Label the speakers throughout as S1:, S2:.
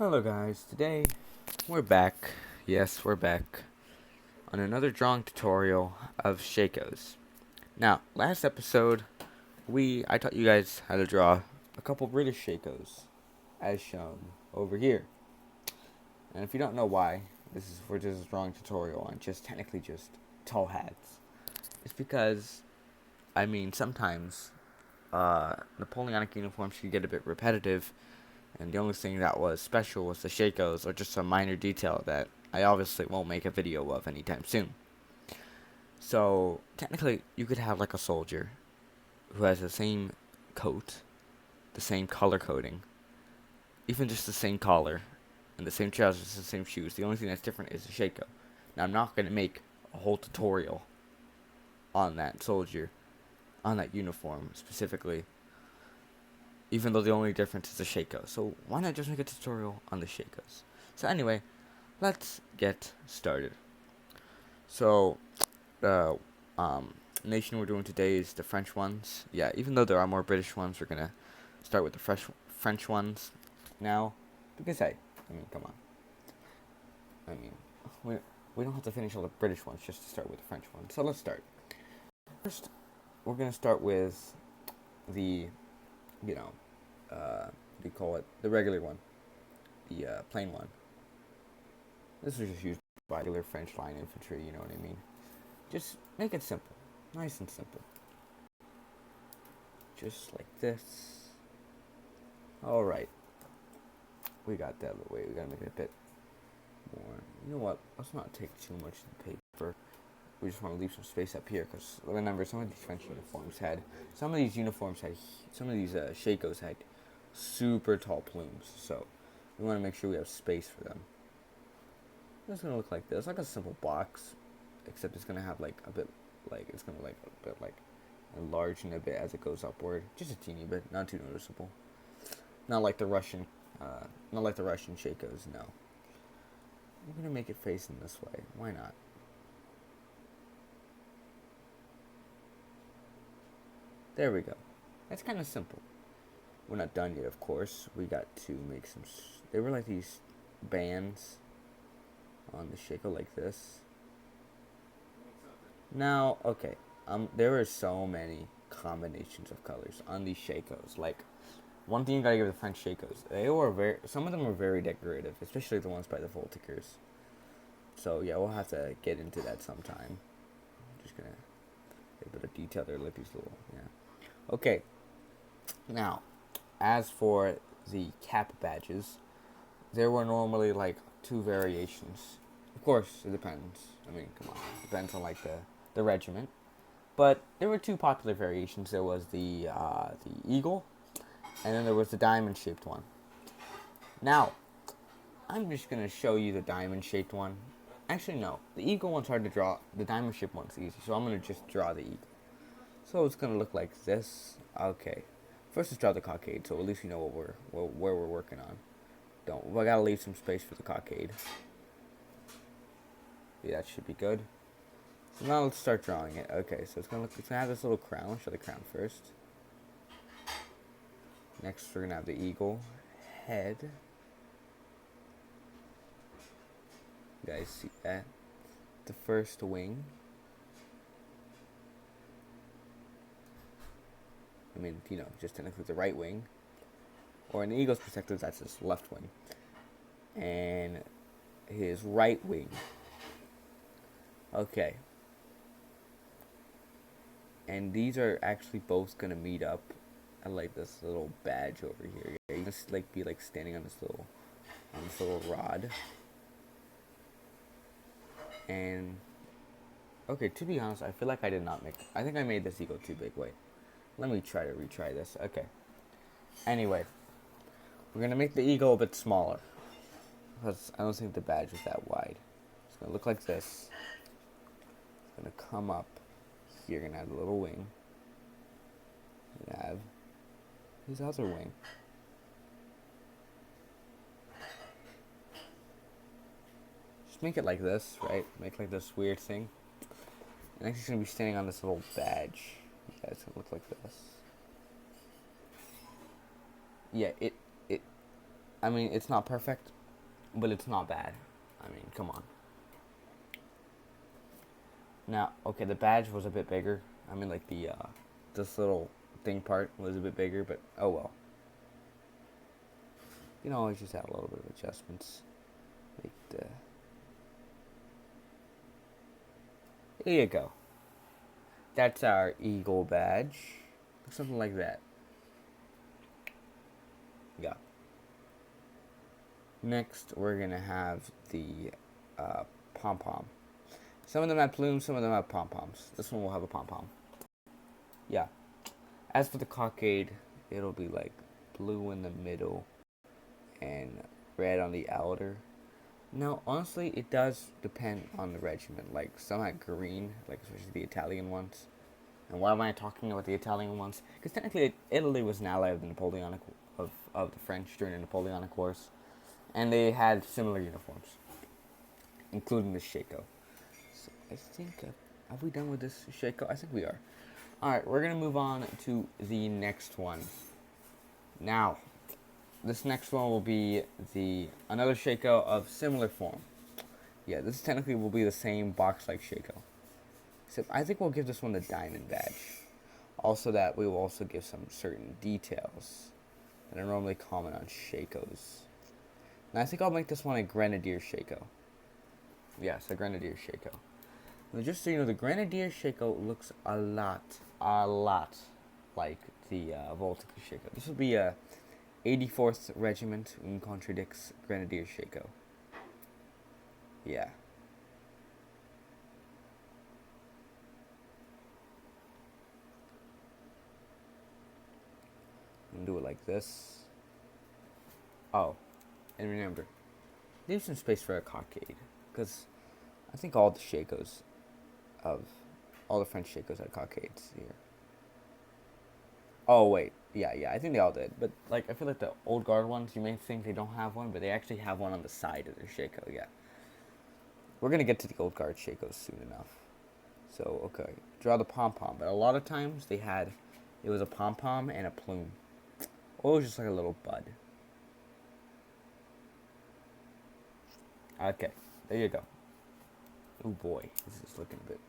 S1: Hello guys, today we're back, yes we're back, on another drawing tutorial of Shakos. Now, last episode, I taught you guys how to draw a couple British Shakos, as shown over here. And if you don't know why, we're just a drawing tutorial on technically just tall hats. It's because, sometimes, Napoleonic uniforms can get a bit repetitive, and the only thing that was special was the Shakos, or just some minor detail that I obviously won't make a video of anytime soon. So, technically, you could have like a soldier who has the same coat, the same color coding, even just the same collar, and the same trousers, the same shoes. The only thing that's different is the Shako. Now, I'm not going to make a whole tutorial on that soldier, on that uniform specifically, even though the only difference is the Shako. So why not just make a tutorial on the Shakos? So anyway, let's get started. So the nation we're doing today is the French ones. Yeah, even though there are more British ones, we're gonna start with the French ones now, because hey, come on. We don't have to finish all the British ones just to start with the French ones. So let's start. First, we're gonna start with the what do you call it? The regular one. The plain one. This was just used by regular French line infantry, you know what I mean? Just make it simple. Nice and simple. Just like this. Alright. We got that, but wait, we gotta make it a bit more. You know what? Let's not take too much of the paper. We just want to leave some space up here, because remember, some of these French uniforms had, some of these Shakos had super tall plumes, so we want to make sure we have space for them. It's going to look like this, like a simple box, except it's going to have it's going to enlarge in a bit as it goes upward, just a teeny bit, not too noticeable. Not like the Russian Shakos, no. We're going to make it face in this way, why not? There we go. That's kind of simple. We're not done yet, of course. We got to make some... They were like these bands on the Shako like this. Now, okay. There are so many combinations of colors on these Shakos. Like, one thing you gotta give the French Shakos, some of them were very decorative, especially the ones by the Voltigeurs. So, yeah, we'll have to get into that sometime. I'm just gonna get a bit of detail there, like these little, yeah. Okay, now, as for the cap badges, there were normally like two variations. Of course, it depends. Come on, it depends on like the regiment. But there were two popular variations. There was the eagle, and then there was the diamond-shaped one. Now, I'm just gonna show you the diamond-shaped one. Actually, no, the eagle one's hard to draw. The diamond-shaped one's easy, so I'm gonna just draw the eagle. So it's gonna look like this. Okay. First, let's draw the cockade, so at least we know where we're working on. I gotta leave some space for the cockade. Yeah, that should be good. So now let's start drawing it. Okay, so it's gonna have this little crown. Show the crown first. Next, we're gonna have the eagle head. You guys see that? The first wing. Just technically the right wing. Or in the eagle's perspective, that's his left wing. And his right wing. Okay. And these are actually both going to meet up at like this little badge over here. Yeah, you just be standing on this little rod. And okay, to be honest, I feel like I think I made this eagle too big. Wait. Let me try to retry this. Okay. Anyway, we're going to make the eagle a bit smaller, because I don't think the badge is that wide. It's going to look like this. It's going to come up here. You're going to have a little wing. You're going to have his other wing. Just make it like this, right? Make like this weird thing. And next he's going to be standing on this little badge. Yeah, it's gonna look like this. Yeah, I mean, it's not perfect, but it's not bad. I mean, come on. Now, okay, the badge was a bit bigger. I mean, like this little thing part was a bit bigger, but oh well. You can always just add a little bit of adjustments. Like here you go. That's our eagle badge. Something like that. Yeah. Next, we're going to have the pom-pom. Some of them have plumes, some of them have pom-poms. This one will have a pom-pom. Yeah. As for the cockade, it'll be like blue in the middle and red on the outer. Now, honestly, it does depend on the regiment. Like, some had green, like especially the Italian ones. And why am I talking about the Italian ones? Because technically, Italy was an ally of the Napoleonic of the French during the Napoleonic Wars, and they had similar uniforms, including the Shako. So I think have we done with this Shako? I think we are. All right, we're gonna move on to the next one. Now, this next one will be another Shako of similar form. Yeah, this technically will be the same box-like Shako. Except I think we'll give this one the diamond badge. Also that we will also give some certain details that are normally common on Shakos. And I think I'll make this one a Grenadier Shako. Yes, a Grenadier Shako. Now just so you know, the Grenadier Shako looks a lot like the Baltic Shako. This will be a 84th Regiment Contradicts Grenadier Shako. Yeah. And do it like this. Oh, and remember, leave some space for a cockade, because I think all the Shakos all the French Shakos had cockades here. Oh wait, yeah, I think they all did. But like, I feel like the old guard ones, you may think they don't have one, but they actually have one on the side of their Shako. Yeah, we're gonna get to the old guard Shakos soon enough. So okay, draw the pom pom. But a lot of times it was a pom pom and a plume. Or it was just like a little bud. Okay, there you go. Oh boy, this is looking a bit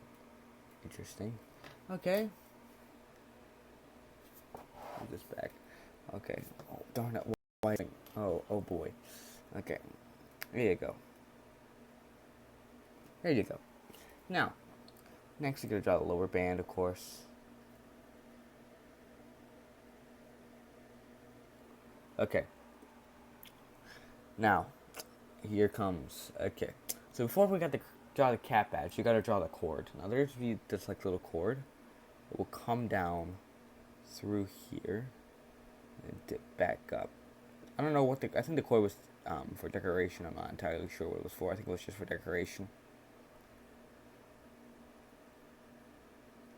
S1: interesting. Okay. Move this back. Okay. Oh, darn it. Why? Oh boy. Okay. There you go. There you go. Now, next you're going to draw the lower band, of course. Okay. Now, here comes. Okay. So before we got to draw the cap badge, you got to draw the cord. Now there's this like little cord. It will come down through here and dip back up. I don't know what I think the cord was for decoration. I'm not entirely sure what it was for. I think it was just for decoration.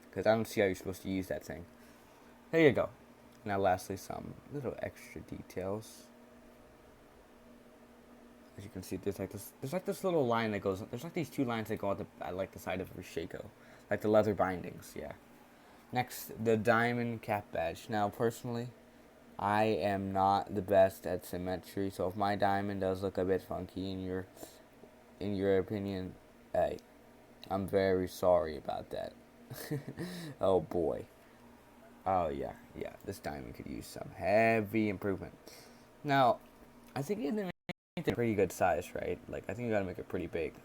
S1: Because I don't see how you're supposed to use that thing. There you go. Now lastly, some little extra details. As you can see, there's like this little line that goes. There's like these two lines that go at like the side of a Shako, like the leather bindings. Yeah. Next, the diamond cap badge. Now, personally, I am not the best at symmetry, so if my diamond does look a bit funky in your opinion, hey, I'm very sorry about that. Oh boy. Oh yeah. This diamond could use some heavy improvement. Now, I think it it's a pretty good size, right? Like, I think you gotta make it pretty big,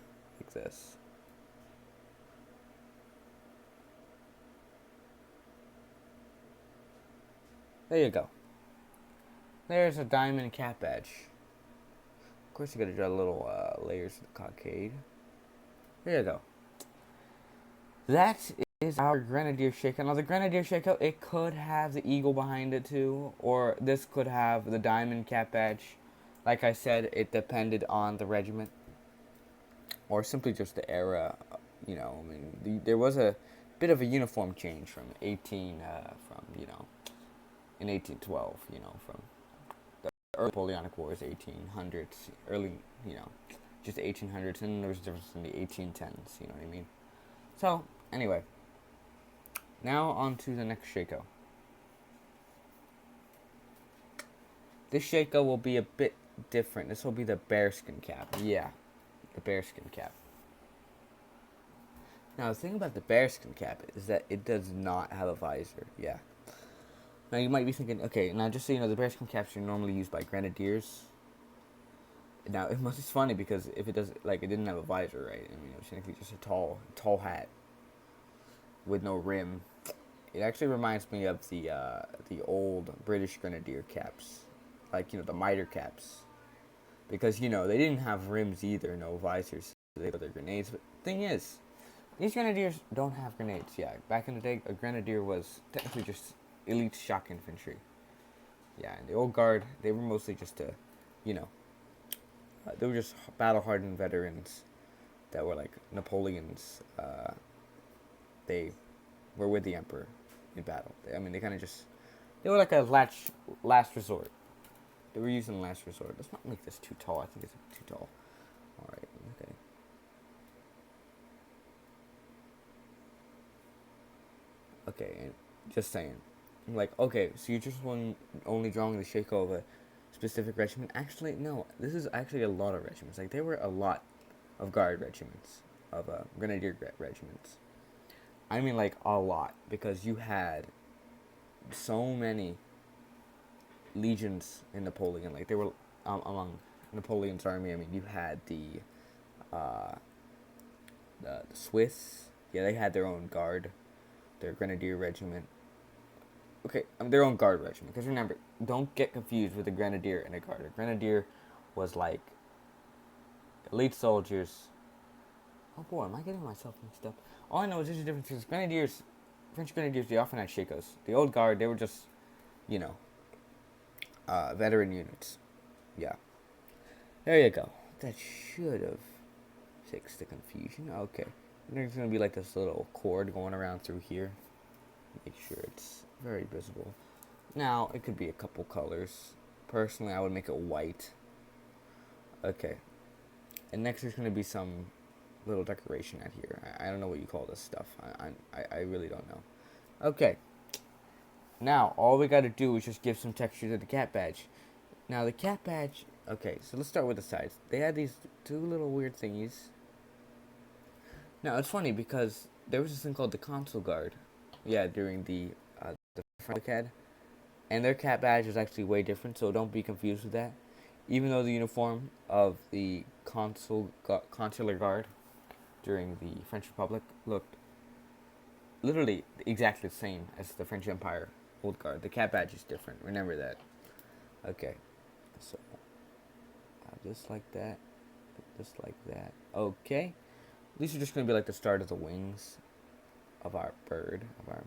S1: like this. There you go. There's a diamond cap badge. Of course, you gotta draw little layers of the cockade. There you go. That is our Grenadier Shako. Now, the Grenadier Shako, it could have the eagle behind it too, or this could have the diamond cap badge. Like I said, it depended on the regiment, or simply just the era. You know, I mean, there was a bit of a uniform change from in 1812. You know, from the early Napoleonic Wars, 1800s, early, just the 1800s, and there was a difference in the 1810s. You know what I mean? So anyway, now on to the next Shako. This Shako will be a bit different. This will be the bearskin cap. Yeah, the bearskin cap. Now, the thing about the bearskin cap is that it does not have a visor. Yeah. Now, you might be thinking, okay, now just so you know, the bearskin caps are normally used by grenadiers. Now, it's funny because if it does, like, it didn't have a visor, right? I mean, it was technically just a tall hat with no rim. It actually reminds me of the old British grenadier caps, like, the mitre caps, because they didn't have rims either, no visors. So they put their grenades. But the thing is, these grenadiers don't have grenades. Yeah, back in the day, a grenadier was technically just elite shock infantry. Yeah, and the old guard, they were mostly just they were just battle-hardened veterans that were like Napoleon's. They were with the emperor in battle. They kind of they were like a last resort. They were using last resort. Let's not make this too tall. I think it's too tall. All right. Okay. Okay, and just saying. Like, okay, so you're just only drawing the Shako of a specific regiment? Actually, no. This is actually a lot of regiments. Like, there were a lot of guard regiments, of grenadier regiments. I mean, like, a lot, because you had so many legions in Napoleon. Like, they were among Napoleon's army. I mean, you had the Swiss. Yeah, they had their own guard, their grenadier regiment. Okay, their own guard regiment. Because remember, don't get confused with a grenadier and a guard. A grenadier was like elite soldiers. Oh boy, am I getting myself mixed up? All I know is there's a difference because grenadiers, French grenadiers, they often had Shakos. The old guard, they were just, veteran units. Yeah. There you go. That should have fixed the confusion. Okay. There's going to be like this little cord going around through here. Make sure it's very visible. Now, it could be a couple colors. Personally, I would make it white. Okay. And next there's going to be some little decoration out here. I don't know what you call this stuff. I really don't know. Okay. Now, all we got to do is just give some texture to the cat badge. Now, the cat badge... Okay, so let's start with the sides. They had these two little weird thingies. Now, it's funny because there was this thing called the Consul Guard. Yeah, during the French had. And their cat badge was actually way different, so don't be confused with that. Even though the uniform of the consular guard during the French Republic looked literally exactly the same as the French Empire old guard, the cat badge is different. Remember that. Okay, so just like that, just like that. Okay, these are just going to be like the start of the wings of our bird, of our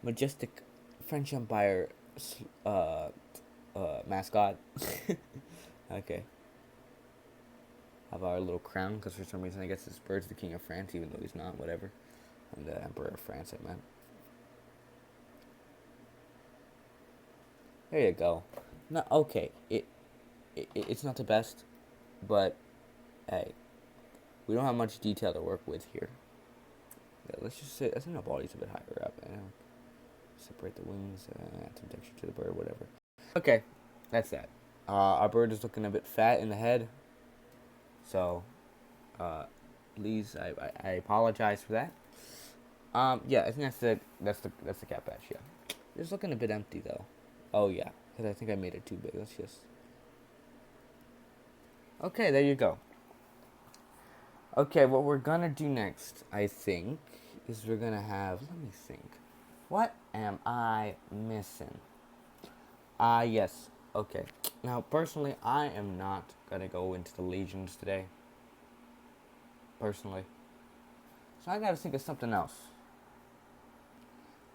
S1: majestic French Empire mascot. Okay. Have our little crown, because for some reason I guess this bird's the king of France, even though he's not, whatever. I'm the emperor of France, I meant. There you go. No, okay, it's not the best, but hey, we don't have much detail to work with here. Yeah, let's just say, I think the body's a bit higher up. Separate the wings, add some texture to the bird, whatever. Okay, that's that. Our bird is looking a bit fat in the head, so please, I apologize for that. Yeah, I think that's the cat badge. Yeah, it's looking a bit empty though. Oh yeah, because I think I made it too big. Let's just. Okay, there you go. Okay, what we're gonna do next, I think, is we're gonna have. Let me think. What am I missing? Yes. Okay. Now, personally, I am not gonna go into the legions today. Personally. So I gotta think of something else.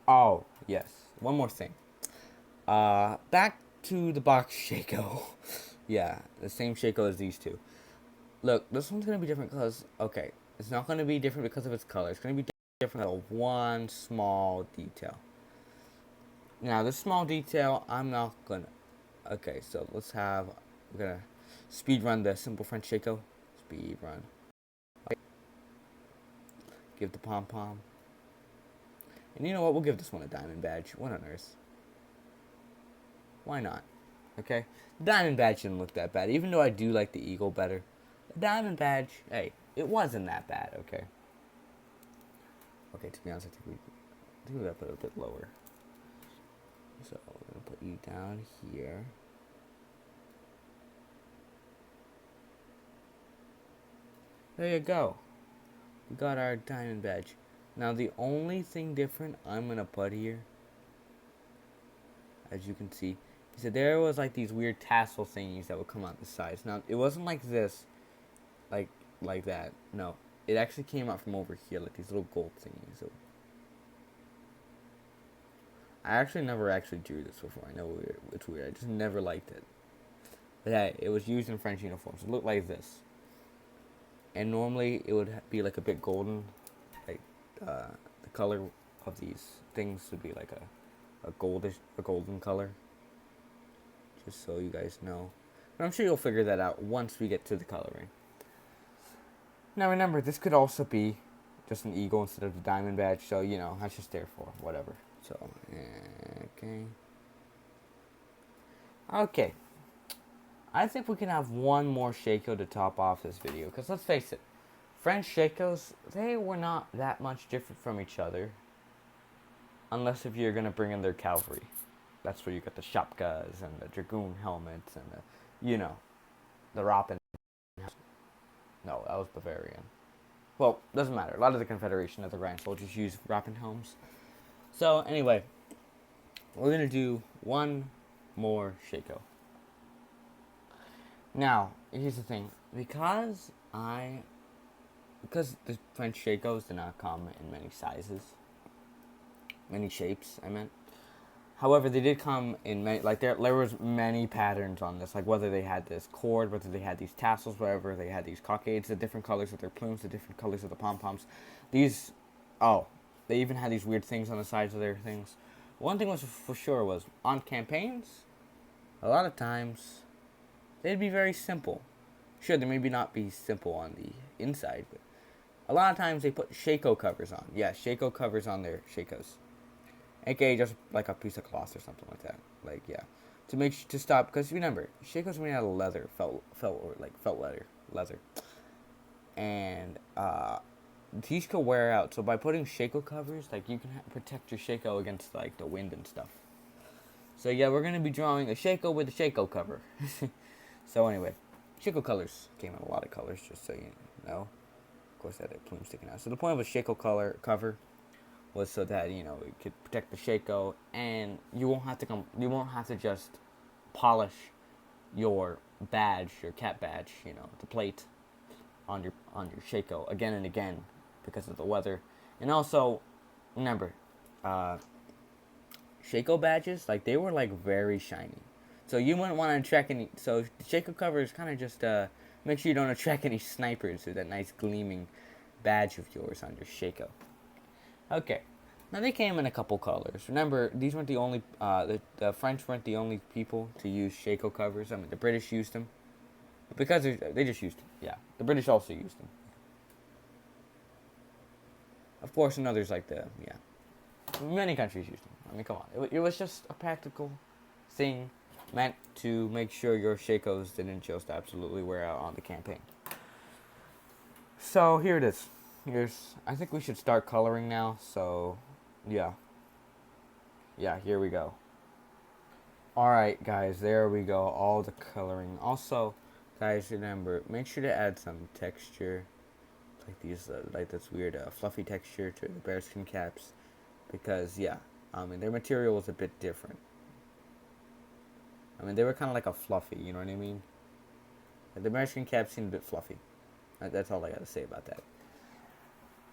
S1: Oh, yes. One more thing. Back to the box Shako. Yeah, the same Shako as these two. Look, this one's gonna be different because, okay, it's not gonna be different because of its color. It's gonna be different because of one small detail. Now, this small detail, I'm not gonna. Okay, so we're gonna speed run the simple French Shako. Speed run. Okay. Give the pom pom. And you know what? We'll give this one a diamond badge. What on earth? Why not? Okay? The diamond badge didn't look that bad, even though I do like the eagle better. The diamond badge, hey, it wasn't that bad, okay? Okay, to be honest, I think we gotta put it a bit lower. So we're gonna put you down here. There you go. We got our diamond badge. Now the only thing different I'm gonna put here, as you can see, is that there was like these weird tassel thingies that would come out the sides. Now it wasn't like this, like that. No, it actually came out from over here, like these little gold thingies. So I actually never actually drew this before. I know it's weird. I just never liked it. But yeah, it was used in French uniforms. It looked like this, and normally it would be like a bit golden, like the color of these things would be like a golden color. Just so you guys know. But I'm sure you'll figure that out once we get to the coloring. Now remember, this could also be just an eagle instead of the diamond badge, so you know, that's just there for whatever. So, okay. I think we can have one more Shako to top off this video, because let's face it, French Shakos, they were not that much different from each other, unless if you're going to bring in their cavalry. That's where you got the shapkas and the dragoon helmets and the, you know, the Rappen. No, that was Bavarian. Well, doesn't matter. A lot of the Confederation of the Grand Soldiers use Rappen helms. So, anyway, we're going to do one more Shako. Now, here's the thing. Because the French Shakos did not come in many sizes, many shapes, I meant. However, they did come in many, like there was many patterns on this, like whether they had this cord, whether they had these tassels, whatever, they had these cockades, the different colors of their plumes, the different colors of the pom-poms. These, they even had these weird things on the sides of their things. One thing was for sure was, on campaigns, a lot of times, they'd be very simple. Sure, they maybe not be simple on the inside, but a lot of times they put Shako covers on. Yeah, Shako covers on their Shakos. AKA just like a piece of cloth or something like that. Like, yeah. To stop, because remember, Shakos made out of leather, felt leather. And, these could wear out. So by putting Shako covers, like, you can protect your Shako against, like, the wind and stuff. So yeah, we're going to be drawing a Shako with a Shako cover. So anyway, Shako colors came in a lot of colors, just so you know. Of course, that had a plume sticking out. So the point of a Shako color cover was so that, you know, it could protect the Shako, and you won't have to just polish your badge, your cap badge, you know, the plate on your Shako again and again because of the weather. And also, remember, Shako badges, like, they were like very shiny. So you wouldn't want to attract any. So the Shako cover is kind of just make sure you don't attract any snipers with that nice gleaming badge of yours on your Shako. Okay, now they came in a couple colors. Remember, these weren't the only. The French weren't the only people to use Shako covers. I mean, the British used them, because they just used them. Yeah, the British also used them. Of course, and others like many countries used them. I mean, come on, it was just a practical thing meant to make sure your Shakos didn't just absolutely wear out on the campaign. So here it is. I think we should start coloring now. So, yeah, here we go. Alright, guys, there we go. All the coloring. Also, guys, remember, make sure to add some texture, like these, like this weird fluffy texture to the bearskin caps, because their material was a bit different. I mean, they were kind of like a fluffy, you know what I mean? The bearskin caps seemed a bit fluffy. That's all I gotta say about that.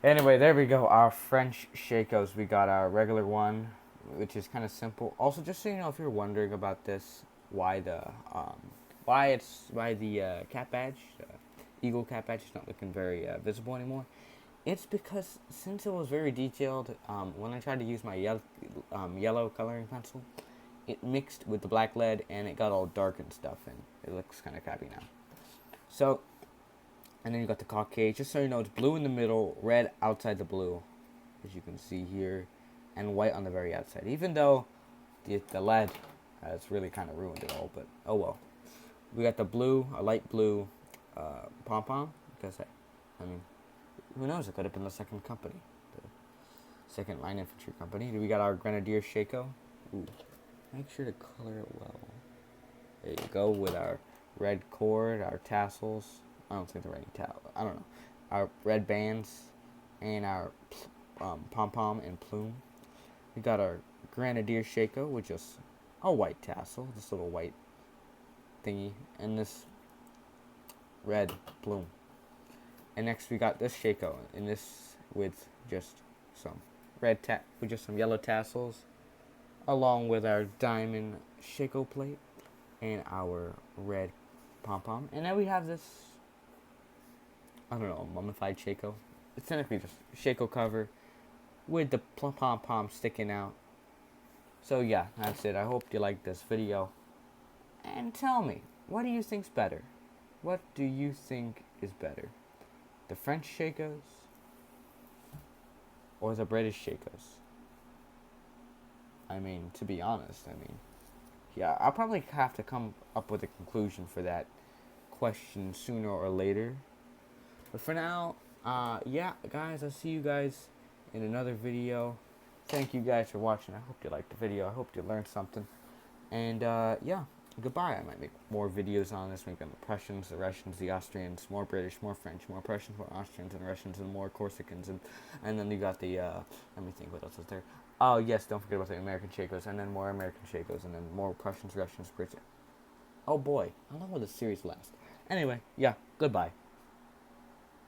S1: Anyway, there we go. Our French Shakos. We got our regular one, which is kind of simple. Also, just so you know, if you're wondering about this, why the cap badge, eagle cap badge, is not looking very visible anymore. It's because since it was very detailed, when I tried to use my yellow coloring pencil, it mixed with the black lead and it got all dark and stuff, and it looks kind of crappy now. So, and then you got the cockade. Just so you know, it's blue in the middle, red outside the blue, as you can see here, and white on the very outside. Even though the lead has really kind of ruined it all, but oh well. We got the blue, a light blue pom-pom, because I mean, who knows, it could have been the second company, the second line infantry company. We got our Grenadier Shako. Ooh, make sure to color it well. There you go, with our red cord, our tassels. I don't think they're any tassels. I don't know. Our red bands and our pom-pom and plume. We got our Grenadier Shako, which is a white tassel, this little white thingy, and this red plume. And next we got this Shako, and this with just some with just some yellow tassels, along with our diamond Shako plate and our red pom-pom. And then we have this, I don't know, mummified Shako. It's technically just Shako cover with the pom-pom sticking out. So yeah, that's it. I hope you liked this video. And tell me, what do you think's better? What do you think is better? The French Shakos or the British Shakos? I mean, to be honest, yeah, I'll probably have to come up with a conclusion for that question sooner or later. But for now, yeah, guys, I'll see you guys in another video. Thank you guys for watching. I hope you liked the video. I hope you learned something. And, yeah, goodbye. I might make more videos on this, maybe on the Prussians, the Russians, the Austrians, more British, more French, more Prussians, more Austrians, and Russians, and more Corsicans. And then you got the, let me think, what else is there? Oh, yes, don't forget about the American Shakos, and then more American Shakos, and then more Prussians, Russians, British. Oh, boy. How long will this series last? Anyway, yeah, goodbye.